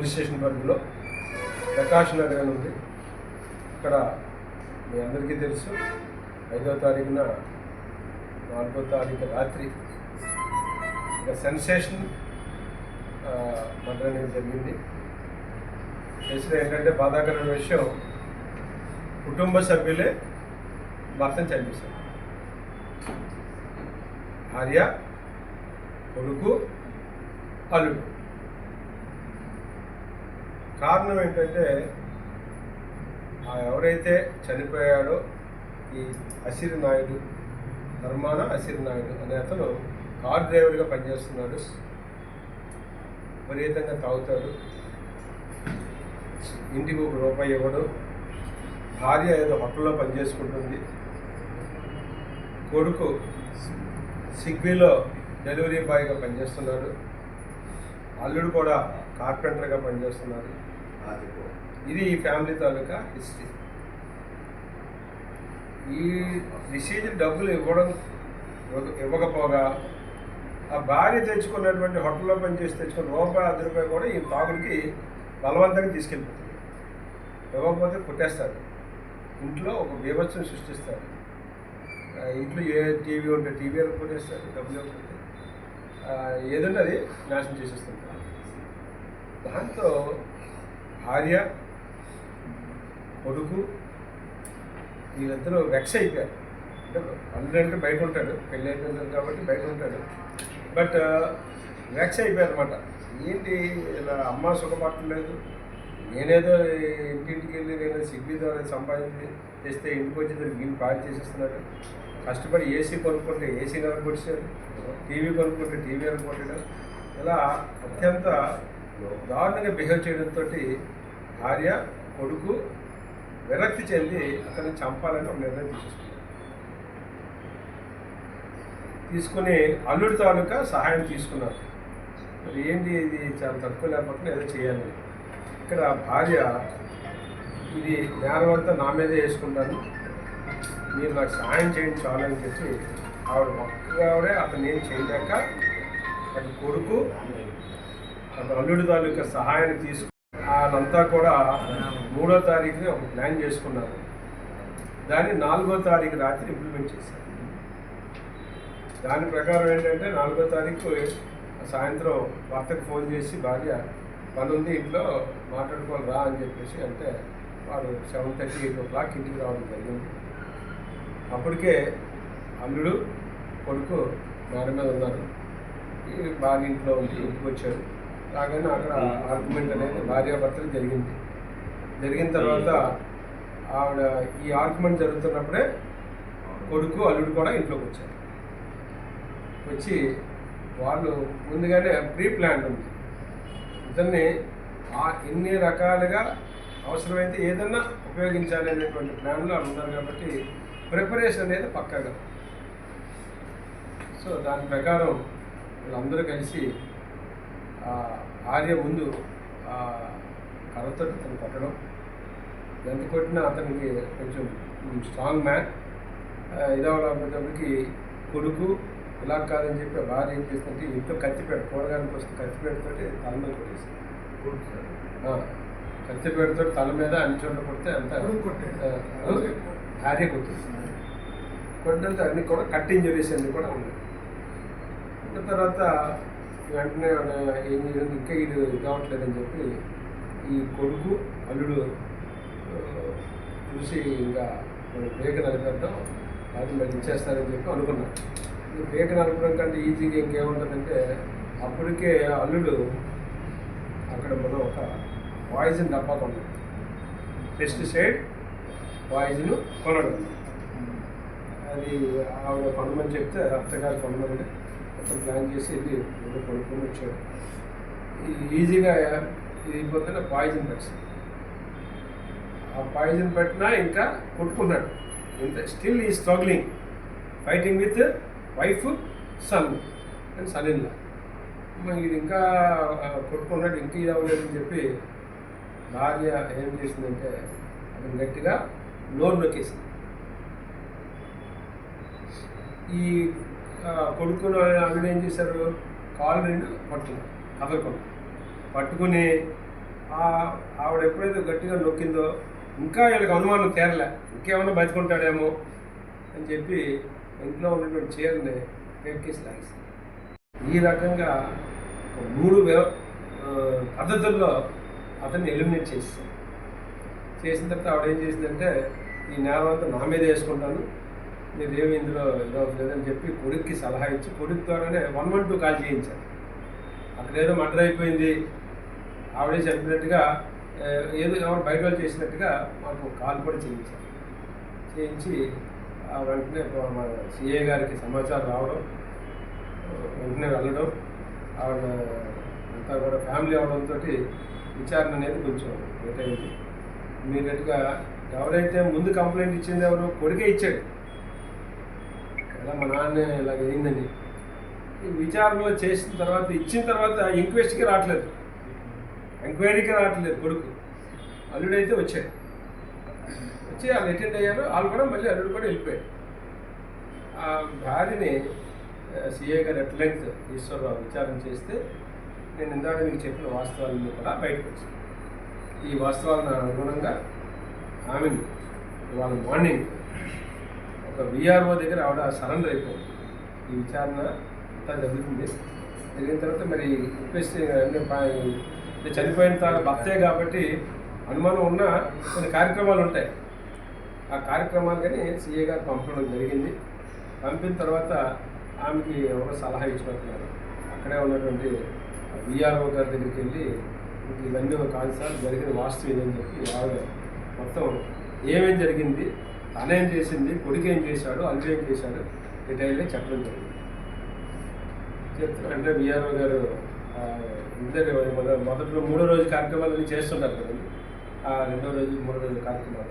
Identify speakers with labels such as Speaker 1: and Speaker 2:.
Speaker 1: Police station పరిధిలో ప్రకాష్ నగర్ అని ఉంది. ఇక్కడ మీ అందరికీ తెలుసు 5వ తారీఖున 4వ తారీఖు రాత్రి ఒక సెన్సేషన్ మర్డర్ అనేది జరిగింది. చేసిన ఏంటంటే బాధాకరమైన విషయం, కుటుంబ సభ్యులే భర్తను చంపేశారు. భార్య, కొడుకు, అల్లుడు. కారణం ఏంటంటే ఎవరైతే చనిపోయాడో ఈ అసిర్ నాయుడు, ధర్మాన అసిర్ నాయుడు అనే అతను కార్ డ్రైవర్గా పనిచేస్తున్నాడు. విపరీతంగా తాగుతాడు, ఇంటికి ₹1 ఇవ్వడు. భార్య ఏదో హోటల్లో పనిచేసుకుంటుంది. కొడుకు సిగ్వీలో డెలివరీ బాయ్గా పనిచేస్తున్నాడు. అల్లుడు కూడా కార్పెంటర్గా పనిచేస్తున్నాడు. ఇది ఈ ఫ్యామిలీ తాలూకా హిస్టరీ. ఈ రిసీజ్ డబ్బులు ఇవ్వకపోగా ఆ భార్య తెచ్చుకున్నటువంటి హోటల్లో పనిచేసి తెచ్చుకున్న ₹1 కూడా ఈ తాగుడికి బలవంతంగా తీసుకెళ్ళిపోతుంది. ఇవ్వకపోతే కొట్టేస్తాడు. ఇంట్లో ఒక బీభత్సం సృష్టిస్తాడు. ఇంట్లో ఏ టీవీ ఉంటే టీవీ కొట్టేస్తాడు. డబ్బులు ఇవ్వకపోతే ఏదంటే అది నాశనం చేసేస్తుంటాడు. దాంతో భార్య, కొడుకు వీళ్ళిద్దరూ వెక్స్ అయిపోయారు. అంటే అల్లుడంటే బయట ఉంటాడు, పెళ్ళి అయిపోయింది కాబట్టి బయట ఉంటాడు. బట్ వెక్స్ అయిపోయారు అనమాట. ఏంటి ఇలా అమ్మ సుఖపడలేదు, నేనేదో ఇంటింటికి వెళ్ళి నేను సిగ్గి ద్వారా సంపాదించి చేస్తే ఇంటికి వచ్చి వీళ్ళు పాడు చేసేస్తున్నాడు. కష్టపడి ఏసీ కొనుక్కుంటే ఏసీ నెలకు కొట్టాడు, టీవీ కొనుక్కుంటే టీవీ నెలకు కొట్టాడు. ఇలా అత్యంత దారుణంగా బిహేవ్ చేయడంతో భార్య, కొడుకు విరక్తి చెంది అతన్ని చంపాలని ఒక నిర్ణయం తీసుకుని అల్లుడి తాలూకా సహాయం తీసుకున్నారు. మరి ఏంటి ఇది చాలా తక్కువ లేకపోతే ఏదో చేయాలి. ఇక్కడ భార్య ఇది నేరం అంతా నా మీదే వేసుకుంటాను, మీరు నాకు సహాయం చేయండి చాలు అని చెప్పి ఒక్కగానే అతను ఏం చేయలేక అటు కొడుకు అతను అల్లుడి తాలూకా సహాయాన్ని తీసుకుని వాళ్ళంతా కూడా 3వ తారీఖుని ఒక ప్లాన్ చేసుకున్నారు. దాన్ని 4వ తారీఖు రాత్రి ఇంప్లిమెంట్ చేశారు. దాని ప్రకారం ఏంటంటే 4వ తారీఖు సాయంత్రం భర్తకు ఫోన్ చేసి భార్య పని ఉంది ఇంట్లో మాట్లాడుకోవాలి రా అని చెప్పేసి అంటే వాడు 7:30, 8 ఇంటికి రావడం జరిగింది. అప్పటికే అల్లుడు, కొడుకు మేడ మీద ఉన్నారు. ఈ భార్య ఇంట్లో ఉంది, ఇంటికి వచ్చాడు. రాగానే అక్కడ ఆర్గ్యుమెంట్ అనేది భార్యాభర్తలు జరిగిన తర్వాత ఆవిడ ఈ ఆర్గ్యుమెంట్ జరుగుతున్నప్పుడే కొడుకు, అల్లుడు కూడా ఇంట్లోకి వచ్చారు. వచ్చి వాళ్ళు ముందుగానే ప్రీ ప్లాన్ ఉంది. ఇతన్ని ఎన్ని రకాలుగా అవసరమైతే ఏదన్నా ఉపయోగించాలి అనేటువంటి ప్లాన్లో ఉన్నారు కాబట్టి ప్రిపరేషన్ అనేది పక్కాగా. సో దాని ప్రకారం వీళ్ళందరూ కలిసి భార్య ముందు కర్రతో అతను కొట్టడం, ఎంత కొట్టినా అతనికి కొంచెం స్ట్రాంగ్ మ్యాన్ ఇదవడానికి కొడుకు ఇలా కాదని చెప్పి భార్య ఏం చేస్తుంటే ఇంట్లో కత్తిపేట కూరగాయలకు వస్తే కత్తిపేటతో తల మీద కొట్టేసింది. కత్తిపేటతో తల మీద అన్ని చోట్ల కొడితే అంత భార్య కొట్టేసింది. కొట్టినంత అన్ని కూడా కట్ ఇంజరీస్ అన్నీ కూడా ఉన్నాయి. ఉన్న తర్వాత వెంటనే ఏం చేసింది, ఇంకా ఇది కావట్లేదని చెప్పి ఈ కొడుకు, అల్లుడు చూసి ఇంకా బ్రేక్ నలిపేద్దాం, అది మరి ఇచ్చేస్తారని చెప్పి అనుకున్నాను. బ్రేక్ నలపడం కంటే ఈజీగా ఇంకేముంటుందంటే అప్పటికే అల్లుడు అక్కడ మనం ఒక పాయిజన్ డబ్బా కొన్నాడు, పెస్టిసైడ్ పాయిజన్ కొనడం. అది ఆవిడ కొనమని చెప్తే అత్తగారు కొనమని అతను ప్లాన్ చేసి వెళ్ళి కొనుక్కొని వచ్చాడు. ఈజీగా ఇది పోతే పాయిజన్ పెట్టాడు. ఆ పాయిజన్ పెట్టినా ఇంకా కొట్టుకున్నాడు. ఇంత స్టిల్ ఈ struggling, fighting with wife, son and son in law. ఇది ఇంకా కొట్టుకున్నాడు, ఇంకా ఇది అవ్వలేదని చెప్పి భార్య ఏం చేసిందంటే అతను గట్టిగా నోరు నొక్కేసింది. ఈ కొడుకును అల్లుడు ఏం చేశారు, కాళ్ళు రెండు పట్టుకున్నారు, కదలకుండా పట్టుకుని ఆవిడ ఎప్పుడైతే గట్టిగా నొక్కిందో ఇంకా వీళ్ళకి అనుమానం తీరలే, ఇంకేమైనా బతుకుంటాడేమో అని చెప్పి ఇంట్లో ఉన్నటువంటి చీరని ఎక్కేసి లాగేసి ఈ రకంగా ఒక 3 పద్ధతుల్లో అతన్ని ఎలిమినేట్ చేసేసాను. చేసిన తర్వాత ఆవిడ ఏం చేసిందంటే, ఈ నేరం అంతా నా మీద వేసుకుంటాను, మీరు ఏమి ఇందులో ఇదవుతుందని చెప్పి కొడుక్కి సలహా ఇచ్చి కొడుకు ద్వారానే 112 కాల్ చేయించారు. అక్కడ ఏదో మర్డర్ అయిపోయింది, ఆవిడే చంపినట్టుగా ఏదో ఎవరు బయట వాళ్ళు చేసినట్టుగా మాకు కాల్ కూడా చేయించారు. చేయించి వెంటనే మన సిఏ గారికి సమాచారం రావడం, వెంటనే వెళ్ళడం, ఆవిడ అంతా కూడా ఫ్యామిలీ అవడంతో విచారణ అనేది కొంచెం లేట్ అయింది. ఇమీడియట్గా ఎవరైతే ముందు కంప్లైంట్ ఇచ్చింది ఎవరు, కొడుకే ఇచ్చాడు, ఇలా మా నాన్న ఇలాగ అయిందని. ఈ విచారణలో చేసిన తర్వాత ఇచ్చిన తర్వాత ఎంక్వైరీకి రావట్లేదు కొడుకు. అల్లుడైతే వచ్చాడు, వచ్చి వాళ్ళు అటెండ్ అయ్యారు, వాళ్ళు కూడా మళ్ళీ అల్లుడు కూడా వెళ్ళిపోయాడు. ఆ భార్యని సిఏ గారు ఎట్ లెంగ్త్ ఈశ్వరరావు విచారణ చేస్తే నేను ఇందాక మీకు చెప్పిన వాస్తవాలన్నీ కూడా బయటకు వచ్చాను. ఈ వాస్తవాలను అనుగుణంగా ఆమెను ఇవాళ మార్నింగ్ ఒక విఆర్ఓ దగ్గర ఆవిడ సరెండర్ అయిపోయింది. ఈ విచారణ అంతా జరుగుతుంది. జరిగిన తర్వాత మరి చనిపోయిన తర్వాత భర్తే కాబట్టి అనుమానం ఉన్న కొన్ని కార్యక్రమాలు ఉంటాయి. ఆ కార్యక్రమాలు కానీ సిఏ గారు పంపడం జరిగింది. పంపిన తర్వాత ఆమెకి ఎవరో సలహా ఇచ్చినట్టున్నారు. అక్కడే ఉన్నటువంటి విఆర్ఓ గారి దగ్గరికి వెళ్ళి ఇవన్నీ కాదు సార్, జరిగిన వాస్తవం ఇదని చెప్పి ఆవిడ మొత్తం ఏమేం జరిగింది, తనేం చేసింది, కొడుకు ఏం చేశాడు, అల్లు ఏం చేశాడు డీటెయిల్గా చెప్పడం జరిగింది. చెప్తున్నా అంటే విఆర్ఓ గారు ఇద్దరు మొదట్లో 3వ రోజు కార్యక్రమాలు చేస్తుంటారు కదండి, 2వ రోజు 3వ రోజు కార్యక్రమాలు